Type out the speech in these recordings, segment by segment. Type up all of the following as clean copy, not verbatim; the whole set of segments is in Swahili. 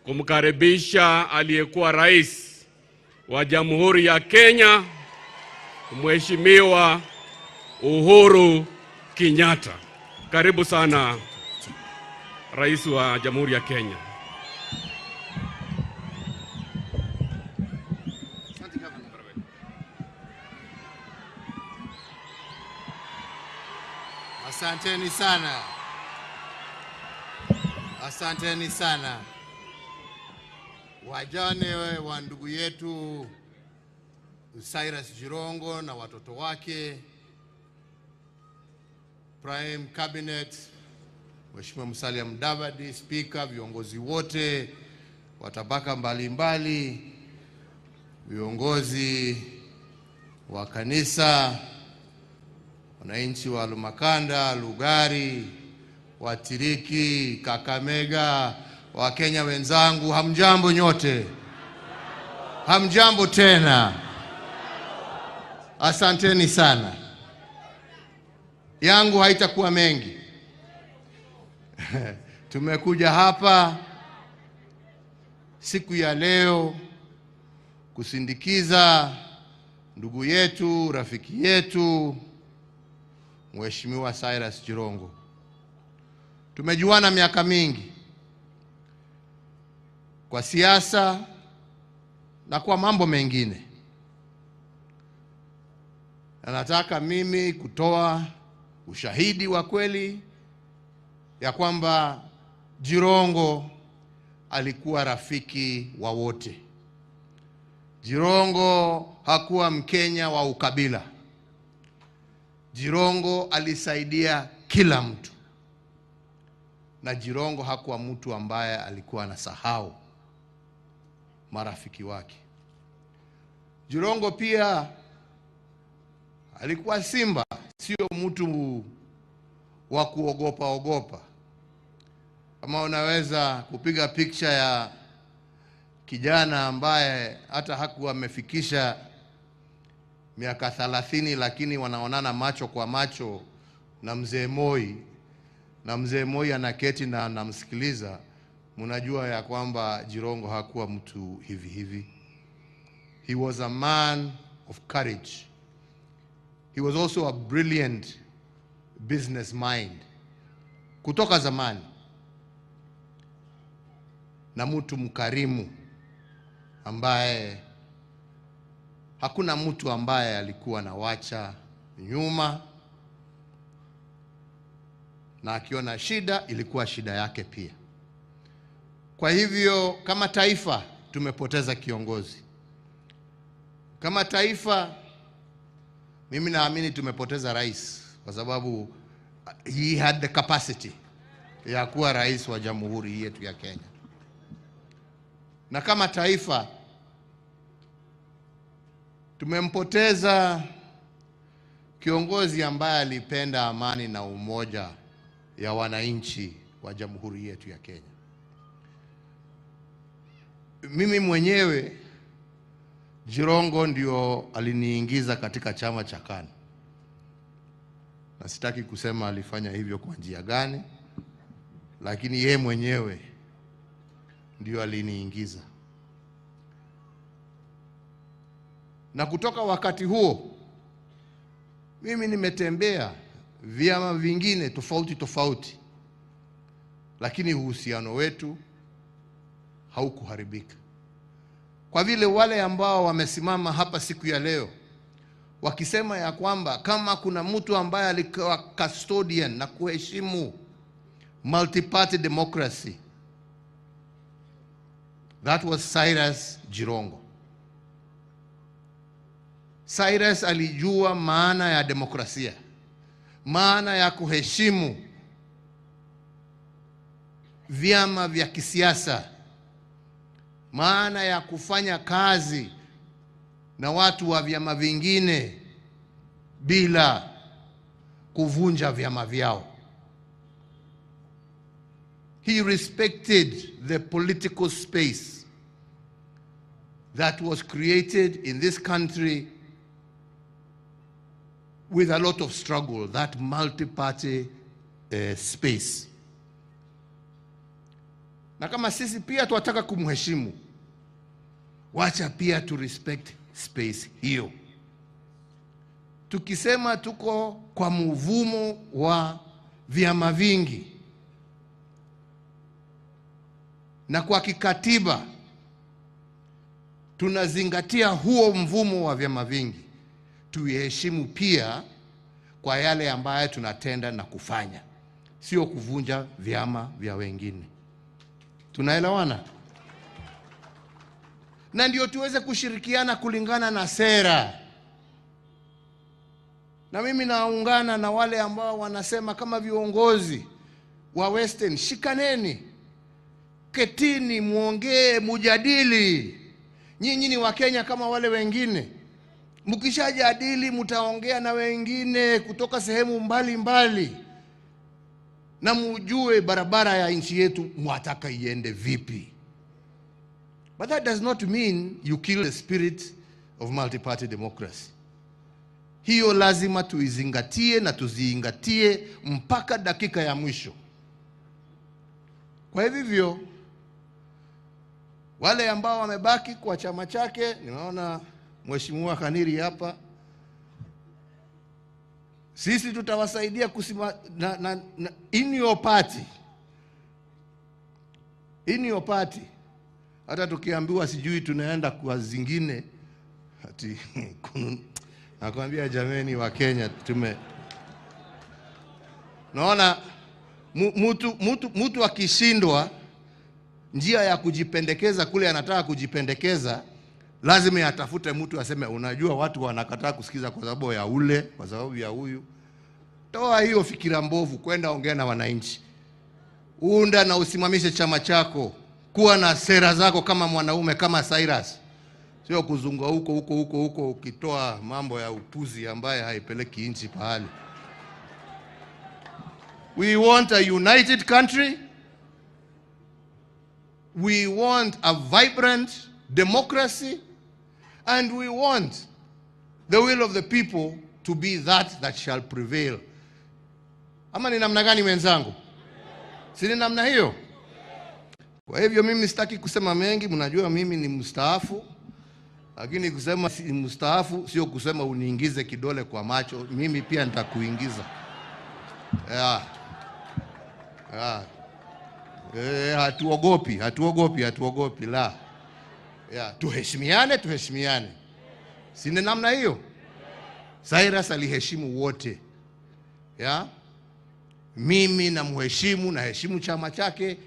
kumkaribisha aliyekuwa rais wa Jamhuri ya Kenya, Mheshimiwa Uhuru Kenyatta. Karibu sana Rais wa Jamhuri ya Kenya. Asanteni sana. Asanteni sana. Wajane wa ndugu yetu Cyrus Jirongo na watoto wake, Prime Cabinet, Mheshimiwa Musalia Mudavadi, Speaker, viongozi wote wa tabaka mbalimbali, viongozi wa kanisa, wananchi wa Lumakanda, Lugari, Watiriki, Kakamega, Wakenya wenzangu, hamjambo nyote? Hamjambo tena? Asanteni sana. Yangu haitakuwa mengi. Tumekuja hapa siku ya leo kusindikiza ndugu yetu, rafiki yetu, Mheshimiwa Cyrus Jirongo. Tumejuana miaka mingi kwa siasa na kwa mambo mengine. Na nataka mimi kutoa ushahidi wa kweli ya kwamba Jirongo alikuwa rafiki wa wote. Jirongo hakuwa Mkenya wa ukabila. Jirongo alisaidia kila mtu. Na Jirongo hakuwa mtu ambaye alikuwa anasahau marafiki wake. Jirongo pia alikuwa simba, sio mtu wa kuogopa. Kama unaweza kupiga picha ya kijana ambaye hata hakuwa amefikisha miaka 30 lakini wanaonana macho kwa macho na Mzee Moi, na Mzee Moi anaketi na anamsikiliza, mnajua ya kwamba Jirongo hakuwa mtu hivi. He was a man of courage. He was also a brilliant business mind kutoka zamani, na mtu mkarimu ambaye hakuna mtu ambaye alikuwa anawacha nyuma, na akiona shida ilikuwa shida yake pia. Kwa hivyo kama taifa tumepoteza kiongozi. Kama taifa mimi naamini tumepoteza rais, kwa sababu he had the capacity ya kuwa rais wa jamhuri yetu ya Kenya. Na kama taifa tumempoteza kiongozi ambaye alipenda amani na umoja ya wananchi wa jamhuri yetu ya Kenya. Mimi mwenyewe Jirongo ndio aliniingiza katika chama cha KANU. Na sitaki kusema alifanya hivyo kwa njia gani, lakini yeye mwenyewe ndio aliniingiza. Na kutoka wakati huo mimi nimetembea vyama vingine tofauti, lakini uhusiano wetu haukuharibika. Kwa vile wale ambao wamesimama hapa siku ya leo wakisema ya kwamba kama kuna mtu ambaye alikuwa custodian na kuheshimu multi-party democracy, that was Cyrus Jirongo. Cyrus alijua maana ya demokrasia, maana ya kuheshimu vyama vya kisiasa, maana ya kufanya kazi na watu wa vyama vingine bila kuvunja vyama vyao. He respected the political space that was created in this country with a lot of struggle, that multi-party space. Na kama sisi pia tunataka kumheshimu, wacha pia tu respect space hiyo. Tukisema tuko kwa mvumo wa vyama vingi, na kwa kikatiba tunazingatia huo mvumo wa vyama vingi, tuiheshimu pia kwa yale ambayo tunatenda na kufanya, sio kuvunja vyama vya wengine. Tunaelewana? Na ndio tuweze kushirikiana kulingana na sera. Na mimi naungana na wale ambao wanasema kama viongozi wa Western, shikaneni, ketini, muongee, mujadili. Nyinyi ni Wakenya kama wale wengine. Mkishajadili mtaongea na wengine kutoka sehemu mbali mbali, na mujue barabara ya nchi yetu mwataka iende vipi. But that does not mean you kill the spirit of multi-party democracy. Hiyo lazima tuizingatie na tuziingatie mpaka dakika ya mwisho. Kwa hivyo wale ambao wamebaki kwa chama chake, nimeona Mheshimiwa Khaniri hapa, sisi tutawasaidia kusima in your party. In your party. Hata tukiambiwa sijui tunaenda kwa zingine, ati nakwambia jameni wa Kenya naona mtu akishindwa njia ya kujipendekeza kule anataka kujipendekeza, lazima atafute mtu aseme unajua watu wanakataa kusikiza kwa sababu ya ule, kwa sababu ya huyu. Toa hiyo fikira mbovu, kwenda ongea na wananchi. Unda na usimamishe chama chako. Kuwa na sera zako kama mwanaume, kama Cyrus. Sio kuzunga huko ukitoa mambo ya upuzi ambaye haipeleki nchi pahali. We want a united country. We want a vibrant democracy. And we want the will of the people to be that shall prevail. Ama ni namna gani wenzangu? Si ni namna hiyo? Kwa hivyo mimi sitaki kusema mengi, mnajua mimi ni mstaafu. Lakini kusema si mstaafu sio kusema uniingize kidole kwa macho, mimi pia nitakuingiza. Hatuogopi la. Tuheshimiane. Si ni namna hiyo? Cyrus aliheshimu wote. Mimi na mheshimu, na heshimu chama chake,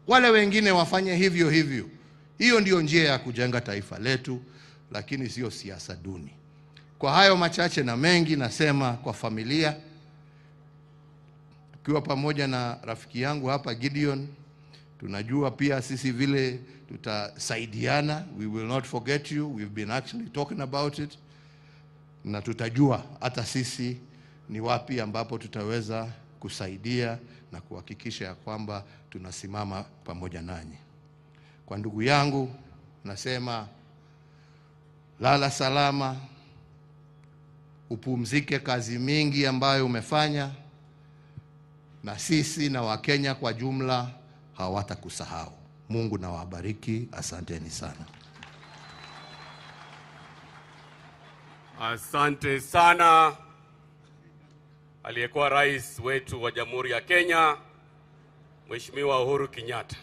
wale wengine wafanye hivyo. Hiyo ndio njia ya kujenga taifa letu, lakini sio siasa duni. Kwa hayo machache na mengi, nasema kwa familia, tukiwa pamoja na rafiki yangu hapa Gideon, tunajua pia sisi vile tutasaidiana. We will not forget you. We've been actually talking about it. Na tutajua hata sisi ni wapi ambapo tutaweza kusaidia na kuhakikisha ya kwamba tunasimama pamoja nanyi. Kwa ndugu yangu nasema lala salama, upumzike kazi mingi ambayo umefanya, na sisi na Wakenya kwa jumla hawatakusahau. Mungu na wabariki. Asanteni sana. Asante sana aliyekuwa rais wetu wa Jamhuri ya Kenya, Mheshimiwa Uhuru Kenyatta.